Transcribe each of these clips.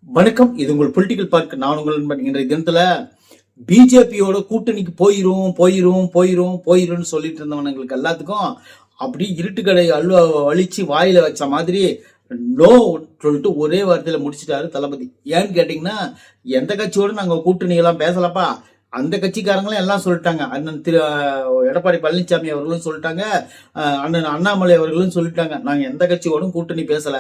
வணக்கம். இது உங்கள் பொலிட்டிக்கல் பார்க். நான் உங்கள் நண்பன். இன்றைய தினத்துல பிஜேபியோட கூட்டணிக்கு போயிரும் சொல்லிட்டு இருந்தவனுங்களுக்கு எல்லாத்துக்கும் அப்படி இருட்டுக்கடை அழிச்சு வாயில வச்ச மாதிரி நோ சொல்லிட்டு ஒரே வார்த்தையில முடிச்சிட்டாரு தளபதி. ஏன்னு கேட்டீங்கன்னா, எந்த கட்சியோட நாங்க கூட்டணி எல்லாம் பேசலப்பா, அந்த கட்சிக்காரங்களும் எல்லாம் சொல்லிட்டாங்க. அண்ணன் எடப்பாடி பழனிசாமி அவர்களும் சொல்லிட்டாங்க, அண்ணன் அண்ணாமலை அவர்களும் சொல்லிட்டாங்க, நாங்க எந்த கட்சியோடும் கூட்டணி பேசல,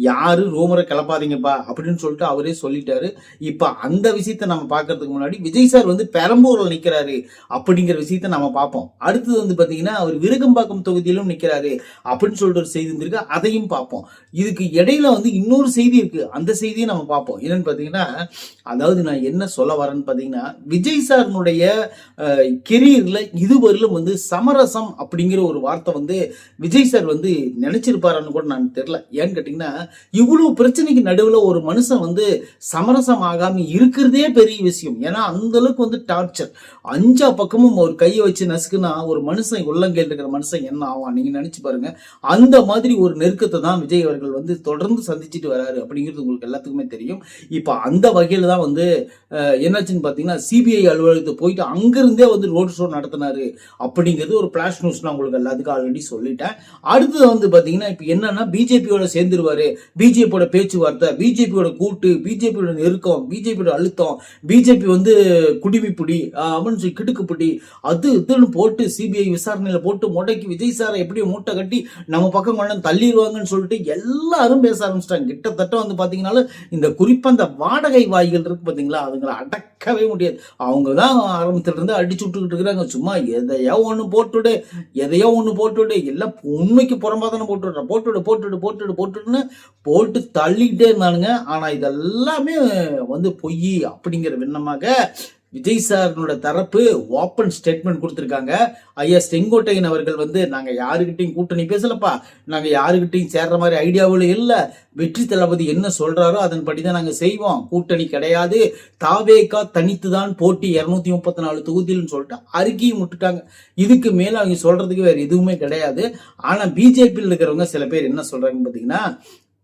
யாரு ரூமரை கிளப்பாதீங்கப்பா அப்படின்னு சொல்லிட்டு அவரே சொல்லிட்டாரு. இப்ப அந்த விஷயத்த நம்ம பாக்குறதுக்கு முன்னாடி விஜய் சார் பெரம்பூர்ல நிக்கிறாரு அப்படிங்கிற விஷயத்த நம்ம பார்ப்போம். அடுத்தது பாத்தீங்கன்னா, அவர் விருகம்பாக்கம் தொகுதியிலும் நிக்கிறாரு அப்படின்னு சொல்லிட்டு ஒரு செய்தி இருந்திருக்கு, அதையும் பார்ப்போம். இதுக்கு இடையில இன்னொரு செய்தி இருக்கு, அந்த செய்தியை நம்ம பார்ப்போம். என்னன்னு பாத்தீங்கன்னா, அதாவது நான் என்ன சொல்ல வரேன்னு பாத்தீங்கன்னா, விஜய் சார் கெரியர்ல இதுவரையிலும் சமரசம் அப்படிங்கிற ஒரு வார்த்தை விஜய் சார் நினைச்சிருப்பாருன்னு கூட நான் தெரியல. ஏன்னு கேட்டீங்கன்னா, இவ்வளவு பிரச்சனைக்கு நடுவுல ஒரு மனுஷன் சமரசம் ஆகாம இருக்கிறதே பெரிய விஷயம். ஏன்னா அந்த அளவுக்கு டார்ச்சர், 5 பக்கமும் ஒரு கையை வச்சு நசுக்குனா ஒரு மனுஷன், உள்ளங்கையில் இருக்கிற மனுஷன் என்ன ஆவான் நீங்க நினைச்சு பாருங்க. அந்த மாதிரி ஒரு நெருக்கத்தை தான் விஜய் அவர்கள் தொடர்ந்து சந்திச்சுட்டு வராரு அப்படிங்கிறது உங்களுக்கு எல்லாத்துக்குமே தெரியும். இப்ப அந்த வகையில தான் என்னாச்சுன்னு பாத்தீங்கன்னா, சிபிஐ அலுவலகத்தை போயிட்டு அங்கிருந்தே ரோட் ஷோ நடத்தினாரு அப்படிங்கிறது ஒரு பிளாஷ் நியூஸ். நான் உங்களுக்கு எல்லாத்துக்கும் ஆல்ரெடி சொல்லிட்டேன். அடுத்தது பாத்தீங்கன்னா, இப்ப என்னன்னா, பிஜேபியோட சேர்ந்துருவாரு, பிஜேபியோட பேச்சுவார்த்தை, பிஜேபியோட கூட்டு, பிஜேபியோட நெருக்கம், பிஜேபியோட அழுத்தம், பிஜேபி குடிமிப்புடி அப்படின்னு சொல்லி கிடுக்குப்பிடி அது இதுன்னு போட்டு சிபிஐ விசாரணையில போட்டு முடக்கி விஜய் சாரை எப்படியும் மூட்டை கட்டி நம்ம பக்கம் கொண்டு தள்ளிடுவாங்கன்னு சொல்லிட்டு எல்லாரும் பேச ஆரம்பிச்சிட்டாங்க. கிட்டத்தட்ட பாத்தீங்கன்னா, இந்த குறிப்பா இந்த வாடகை வாய்கள் இருக்கு பாத்தீங்களா, அதுங்களை அடக்கவே முடியாது. அவங்க தான் ஆரம்பத்துல இருந்து அடிச்சு விட்டுக்கிட்டு இருக்கிறாங்க. சும்மா எதையோ ஒண்ணு போட்டுவிடு எல்லாம் உண்மைக்கு புறம்பாதானே போட்டுவிடுன்னு போட்டு தள்ளிக்கிட்டே இருந்தானுங்க. ஆனா இதெல்லாமே பொய் அப்படிங்கிற விண்ணமாக விஜய் சாரோட தரப்பு ஓப்பன் ஸ்டேட்மெண்ட் கொடுத்திருக்காங்க. ஐயா செங்கோட்டையன் அவர்கள் நாங்க யாருக்கிட்டையும் கூட்டணி பேசலப்பா, நாங்க யாருக்கிட்டையும் சேர்ற மாதிரி ஐடியாவில் இல்ல, வெற்றி தளபதி என்ன சொல்றாரோ அதன்படிதான் நாங்க செய்வோம், கூட்டணி கிடையாது, தாவேகா தனித்துதான் போட்டி 234 தொகுதியில் சொல்லிட்டு அறிக்கையும் விட்டுட்டாங்க. இதுக்கு மேல அவங்க சொல்றதுக்கு வேற எதுவுமே கிடையாது. ஆனா பிஜேபியில் இருக்கிறவங்க சில பேர் என்ன சொல்றாங்க பாத்தீங்கன்னா,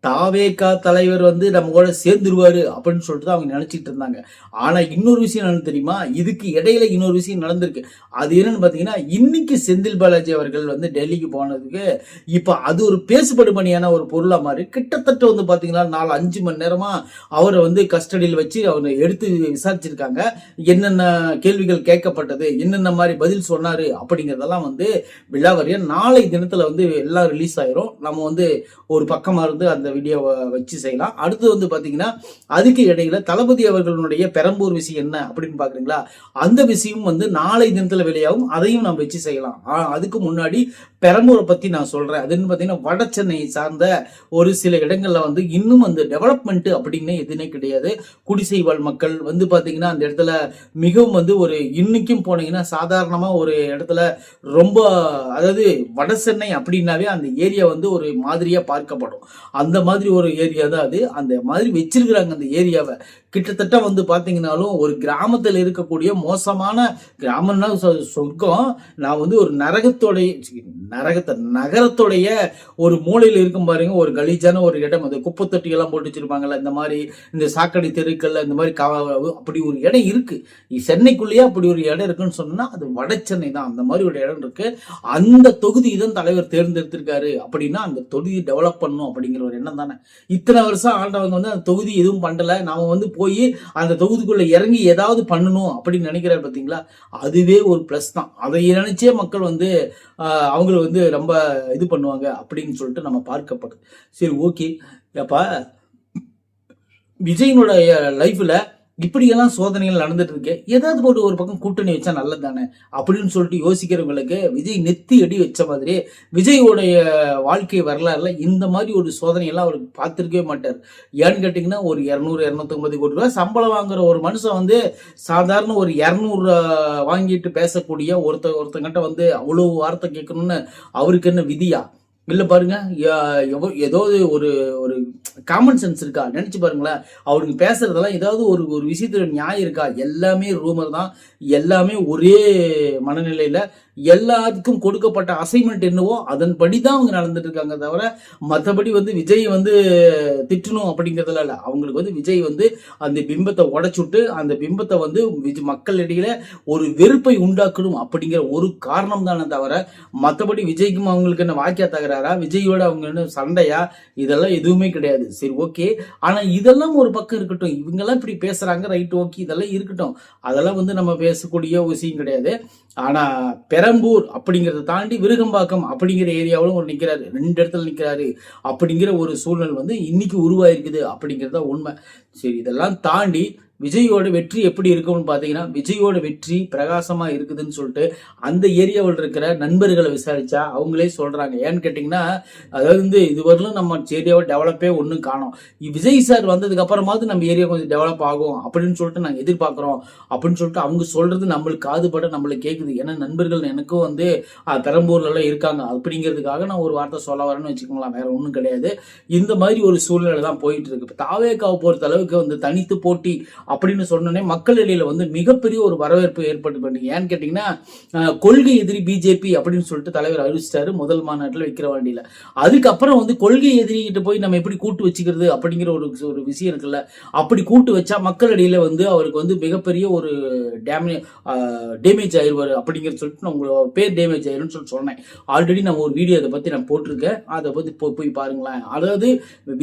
தாவேகா தலைவர் நம்ம கூட சேர்ந்துருவாரு அப்படின்னு சொல்லிட்டு அவங்க நினைச்சிட்டு இருந்தாங்க. ஆனா இன்னொரு விஷயம் என்னன்னு தெரியுமா, இதுக்கு இடையில இன்னொரு விஷயம் நடந்திருக்கு. அது என்னன்னு பாத்தீங்கன்னா, இன்னைக்கு செந்தில் பாலாஜி அவர்கள் டெல்லிக்கு போனதுக்கு இப்ப அது ஒரு பேசுபடுமணியான ஒரு பொருளா மாதிரி கிட்டத்தட்ட பாத்தீங்கன்னா 4-5 மணி நேரமா அவரை கஸ்டடியில் வச்சு அவரை எடுத்து விசாரிச்சிருக்காங்க. என்னென்ன கேள்விகள் கேட்கப்பட்டது, என்னென்ன மாதிரி பதில் சொன்னாரு அப்படிங்கறதெல்லாம் விழாவறியா நாளை தினத்துல எல்லாம் ரிலீஸ் ஆயிரும். நம்ம ஒரு பக்கமா இருந்து அந்த வீடியோவை வச்சு செய்யலாம். அடுத்து பாத்தீங்கன்னா, அதுக்கு இடையில தளபதி அவர்களுடைய பெரம்பூர் விஷயம் என்ன அப்படின்னு பாக்குறீங்களா, அந்த விஷயம் நாளை தினத்துல வெளியாகும், அதையும் நம்ம வச்சு செய்யலாம். அதுக்கு முன்னாடி பெரம்பூரை பத்தி நான் சொல்றேன். அது பாத்தீங்கன்னா, வட சென்னை சார்ந்த ஒரு சில இடங்கள்ல இன்னும் டெவலப்மெண்ட் அப்படின்னு எதுனே கிடையாது. குடிசை வாழ் மக்கள் பாத்தீங்கன்னா அந்த இடத்துல மிகவும் ஒரு இன்னைக்கும் போனீங்கன்னா சாதாரணமா ஒரு இடத்துல ரொம்ப, அதாவது வட சென்னை அப்படின்னாவே அந்த ஏரியா ஒரு மாதிரியா பார்க்கப்படும். அந்த மாதிரி ஒரு ஏரியா தான் அது. அந்த மாதிரி வச்சிருக்கிறாங்க அந்த ஏரியாவை. கிட்டத்தட்ட பாத்தீங்கன்னாலும் ஒரு கிராமத்தில் இருக்கக்கூடிய மோசமான கிராமம்னா சொர்க்கம், நான் ஒரு நகரத்துடைய ஒரு மூலையில் இருக்கும் பாருங்க, ஒரு கலீஜான ஒரு இடம், அந்த குப்பை தொட்டி எல்லாம் போட்டு வச்சிருப்பாங்கல்ல, இந்த மாதிரி இந்த சாக்கடை தெருக்கள்ல இந்த மாதிரி அப்படி ஒரு இடம் இருக்கு. சென்னைக்குள்ளேயே அப்படி ஒரு இடம் இருக்குன்னு சொன்னா அது வட சென்னை தான். அந்த மாதிரி ஒரு இடம் இருக்கு. அந்த தொகுதி தான் தலைவர் தேர்ந்தெடுத்திருக்காரு அப்படின்னா அந்த தொகுதி டெவலப் பண்ணும் அப்படிங்கிற ஒரு எண்ணம் தானே. இத்தனை வருஷம் ஆண்டவங்க அந்த தொகுதி எதுவும் பண்ணல, நாம போய் அந்த தொகுதிக்குள்ள இறங்கி ஏதாவது பண்ணணும் அப்படின்னு நினைக்கிறாரு பாத்தீங்களா, அதுவே ஒரு பிளஸ் தான். அதை நினைச்சே மக்கள் அவங்களை ரொம்ப இது பண்ணுவாங்க அப்படின்னு சொல்லிட்டு நம்ம பார்க்கப்படுது. சரி, ஓகே. அப்ப விஜயனுடைய லைஃப்ல இப்படியெல்லாம் சோதனைகள் நடந்துட்டு இருக்கு, ஏதாவது போட்டு ஒரு பக்கம் கூட்டணி வச்சா நல்லது தானே அப்படின்னு சொல்லிட்டு யோசிக்கிறவங்களுக்கு விஜய் நெத்தி அடி வச்ச மாதிரி விஜயோடைய வாழ்க்கை வரலாறுல இந்த மாதிரி ஒரு சோதனையெல்லாம் அவருக்கு பார்த்திருக்கவே மாட்டார். ஏன்னு கேட்டீங்கன்னா, ஒரு 200-250 கோடி ரூபாய் சம்பளம் வாங்குற ஒரு மனுஷன் சாதாரண ஒரு 200 வாங்கிட்டு பேசக்கூடிய ஒருத்தங்கிட்ட அவ்வளவு வார்த்தை கேட்கணும்னு அவருக்கு என்ன விதியா? இல்ல பாருங்க, ஏதாவது ஒரு ஒரு காமன் சென்ஸ் இருக்கா? நினைச்சு பாருங்களேன். அவருக்கு பேசுறதெல்லாம் ஏதாவது ஒரு ஒரு விஷயத்துல நியாயம் இருக்கா? எல்லாமே ரூமர் தான். எல்லாமே ஒரே மனநிலையில எல்லாத்துக்கும் கொடுக்கப்பட்ட அசைன்மெண்ட் என்னவோ அதன்படி தான் அவங்க நடந்துட்டு இருக்காங்க தவிர, மற்றபடி வந்து விஜய் வந்து திட்டணும் அப்படிங்கிறதுல இல்ல. அவங்களுக்கு வந்து விஜய் வந்து அந்த பிம்பத்தை உடைச்சுட்டு அந்த பிம்பத்தை வந்து மக்களிடையில ஒரு வெறுப்பை உண்டாக்கணும் அப்படிங்கிற ஒரு காரணம் தானே தவிர, மற்றபடி விஜய்க்கும் அவங்களுக்கு என்ன வாக்கியா தகராறா, விஜயோட அவங்க என்ன சண்டையா, இதெல்லாம் எதுவுமே கிடையாது. சரி, ஓகே. ஆனா இதெல்லாம் ஒரு பக்கம் இருக்கட்டும். இவங்கெல்லாம் இப்படி பேசுறாங்க, ரைட், ஓகே, இதெல்லாம் இருக்கட்டும். அதெல்லாம் வந்து நம்ம பேசக்கூடிய விஷயம் கிடையாது. ஆனா பெரம்பூர் அப்படிங்கறத தாண்டி விருகம்பாக்கம் அப்படிங்கிற ஏரியாவிலும் ஒரு நிக்கிறாரு, 2 இடத்துல நிக்கிறாரு அப்படிங்கிற ஒரு சூழ்நிலை வந்து இன்னைக்கு உருவாயிருக்குது அப்படிங்கறத உண்மை. சரி, இதெல்லாம் தாண்டி விஜயோட வெற்றி எப்படி இருக்கும்னு பாத்தீங்கன்னா, விஜயோட வெற்றி பிரகாசமா இருக்குதுன்னு சொல்லிட்டு அந்த ஏரியாவில் இருக்கிற நண்பர்களை விசாரிச்சா அவங்களே சொல்றாங்க. ஏன்னு கேட்டீங்கன்னா, அதாவது வந்து இதுவரையிலும் நம்ம ஏரியாவை டெவலப்பே ஒன்றும் காணோம். விஜய் சார் வந்ததுக்கு அப்புறமாவது நம்ம ஏரியா கொஞ்சம் டெவலப் ஆகும் அப்படின்னு சொல்லிட்டு நாங்கள் எதிர்பார்க்கிறோம் அப்படின்னு சொல்லிட்டு அவங்க சொல்றது நம்மளுக்கு காதுபட நம்மளுக்கு கேட்குது. ஏன்னா நண்பர்கள் எனக்கும் வந்து பெரம்பூர்ல எல்லாம் இருக்காங்க அப்படிங்கிறதுக்காக நான் ஒரு வார்த்தை சொல்ல வரேன்னு வச்சுக்கோங்களேன். வேற ஒன்றும் கிடையாது. இந்த மாதிரி ஒரு சூழ்நிலை தான் போயிட்டு இருக்கு. இப்போ தாவேக்காவை பொறுத்த அளவுக்கு வந்து தனித்து போட்டி அப்படின்னு சொன்னோன்னே மக்கள் இடையில வந்து மிகப்பெரிய ஒரு வரவேற்பு ஏற்பட்டு பண்ணீங்க. ஏன்னு கேட்டீங்கன்னா, கொள்கை எதிரி பிஜேபி அப்படின்னு சொல்லிட்டு தலைவர் அறிவிச்சிட்டாரு முதல் மாநாட்டில் வைக்கிற வண்டியில. அதுக்கப்புறம் வந்து கொள்கை எதிரிகிட்ட போய் நம்ம எப்படி கூட்டு வச்சுக்கிறது அப்படிங்கிற ஒரு ஒரு விஷயம் இருக்குல்ல. அப்படி கூட்டு வச்சா மக்கள் இடையில வந்து அவருக்கு வந்து மிகப்பெரிய ஒரு டேமேஜ் ஆயிடுவாரு அப்படிங்கிறது சொல்லிட்டு நான் உங்களோட பேர் டேமேஜ் ஆயிரும்னு சொல்லிட்டு சொன்னேன். ஆல்ரெடி நம்ம ஒரு வீடியோ அதை பத்தி நான் போட்டிருக்கேன். அதை பத்தி போய் பாருங்களேன். அதாவது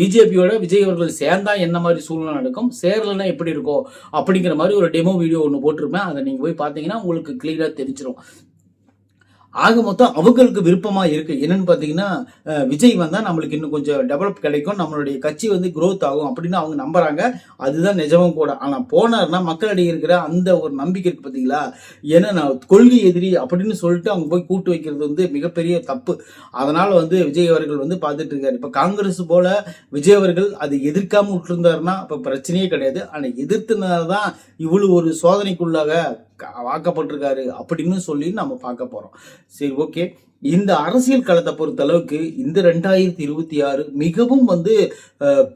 பிஜேபியோட விஜய் அவர்கள் சேர்ந்தா என்ன மாதிரி சூழ்நிலை நடக்கும், சேரலன்னா எப்படி இருக்கும் அப்படிங்கிற மாதிரி ஒரு டெமோ வீடியோ ஒன்று போட்டிருப்பேன். அதை நீங்க போய் பார்த்தீங்கன்னா உங்களுக்கு கிளியரா தெரிஞ்சிடும். ஆக மொத்தம் அவங்களுக்கு விருப்பமா இருக்கு. என்னன்னு பாத்தீங்கன்னா, விஜய் வந்தா நம்மளுக்கு இன்னும் கொஞ்சம் டெவலப் கிடைக்கும், நம்மளுடைய கட்சி வந்து growth ஆகும் அப்படின்னு அவங்க நம்புறாங்க. அதுதான் நிஜமும் கூட. ஆனா போனார்னா மக்களிடையே இருக்கிற அந்த ஒரு நம்பிக்கை இருக்கு பாத்தீங்களா? ஏன்னா நான் கொள்கை எதிரி அப்படின்னு சொல்லிட்டு அவங்க போய் கூட்டு வைக்கிறது வந்து மிகப்பெரிய தப்பு. அதனால வந்து விஜய் அவர்கள் வந்து பார்த்துட்டு இருக்காரு. இப்ப காங்கிரஸ் போல விஜய் அவர்கள் அது எதிர்க்காம விட்டுருந்தாருன்னா இப்ப பிரச்சனையே கிடையாது. ஆனா எதிர்த்துனால்தான் இவ்வளவு ஒரு சோதனைக்குள்ளாக வாக்கப்பட்டிருக்காரு அப்படின்னு சொல்லி நம்ம பார்க்க போறோம். சரி, ஓகே. இந்த அரசியல் களத்தை பொறுத்த அளவுக்கு இந்த 2026 மிகவும் வந்து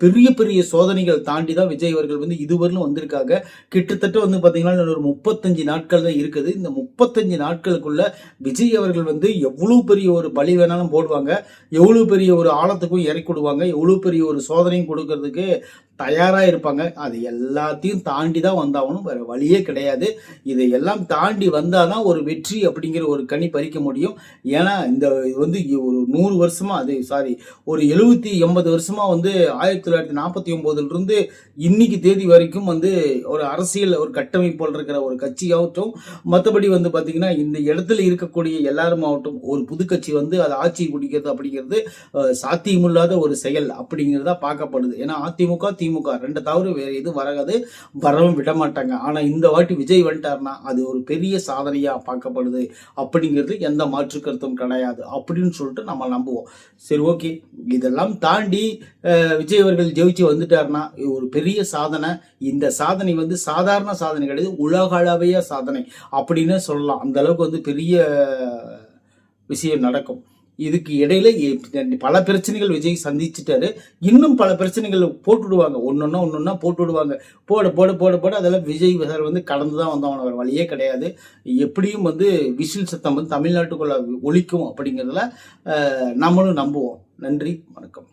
பெரிய பெரிய சோதனைகள் தாண்டி தான் விஜய் அவர்கள் வந்து இதுவரையிலும் வந்திருக்காங்க. கிட்டத்தட்ட வந்து பாத்தீங்கன்னா ஒரு 35 நாட்கள் தான் இருக்குது. இந்த 35 நாட்களுக்குள்ள விஜய் அவர்கள் வந்து எவ்வளவு பெரிய ஒரு பலி வேணாலும் போடுவாங்க, எவ்வளவு பெரிய ஒரு ஆழத்துக்கும் இறக்கி விடுவாங்க, எவ்வளவு பெரிய ஒரு சோதனையும் கொடுக்கறதுக்கு தயாரா இருப்பாங்க. அது எல்லாத்தையும் தாண்டி தான் வந்தாகணும், வேற வழியே கிடையாது. இதையெல்லாம் தாண்டி வந்தாதான் ஒரு வெற்றி அப்படிங்கிற ஒரு கனி பறிக்க முடியும். ஏன்னா இந்த வந்து ஒரு 100 வருஷமா, அது சாரி, ஒரு 70-80 வருஷமா வந்து 1949 இருந்து இன்னைக்கு தேதி வரைக்கும் வந்து ஒரு அரசியல் ஒரு கட்டமைப்போல் இருக்கிற ஒரு கட்சியாகட்டும், மற்றபடி வந்து பாத்தீங்கன்னா இந்த இடத்துல இருக்கக்கூடிய எல்லாரும் ஆகட்டும், ஒரு புது கட்சி வந்து அதை ஆட்சி பிடிக்கிறது அப்படிங்கிறது சாத்தியமில்லாத ஒரு செயல் அப்படிங்கிறதா பார்க்கப்படுது. ஏன்னா அதிமுக திமுக 2 தவிர வேற எதுவும் வராது, வரவும் விட மாட்டாங்க. ஆனா இந்த வாட்டி விஜய் வந்துட்டாருன்னா அது ஒரு பெரிய சாதனையா பார்க்கப்படுது அப்படிங்கிறது எந்த மாற்று கருத்தும் கிடையாது அப்படின்னு சொல்லிட்டு நம்ம நம்புவோம். சரி, ஓகே. இதெல்லாம் தாண்டி விஜய் அவர்கள் ஜெயிச்சு வந்துட்டாருன்னா ஒரு பெரிய சாதனை. இந்த சாதனை வந்து சாதாரண சாதனை கிடையாது, உலக அளவைய சாதனை அப்படின்னு சொல்லலாம். அந்த அளவுக்கு வந்து பெரிய விஷயம் நடக்கும். இதுக்கு இடையில பல பிரச்சனைகள் விஜய் சந்திச்சுட்டாரு. இன்னும் பல பிரச்சனைகள் போட்டுடுவாங்க, ஒன்னொன்னா போட்டுடுவாங்க. போட போட போட போட அதெல்லாம் விஜய் சார் வந்து கடந்துதான் வந்தவன, வேற வழியே கிடையாது. எப்படியும் வந்து விசில் சத்தம் வந்து தமிழ்நாட்டுக்குள்ள ஒலிக்கும் அப்படிங்கிறதுல நம்மளும் நம்புவோம். நன்றி, வணக்கம்.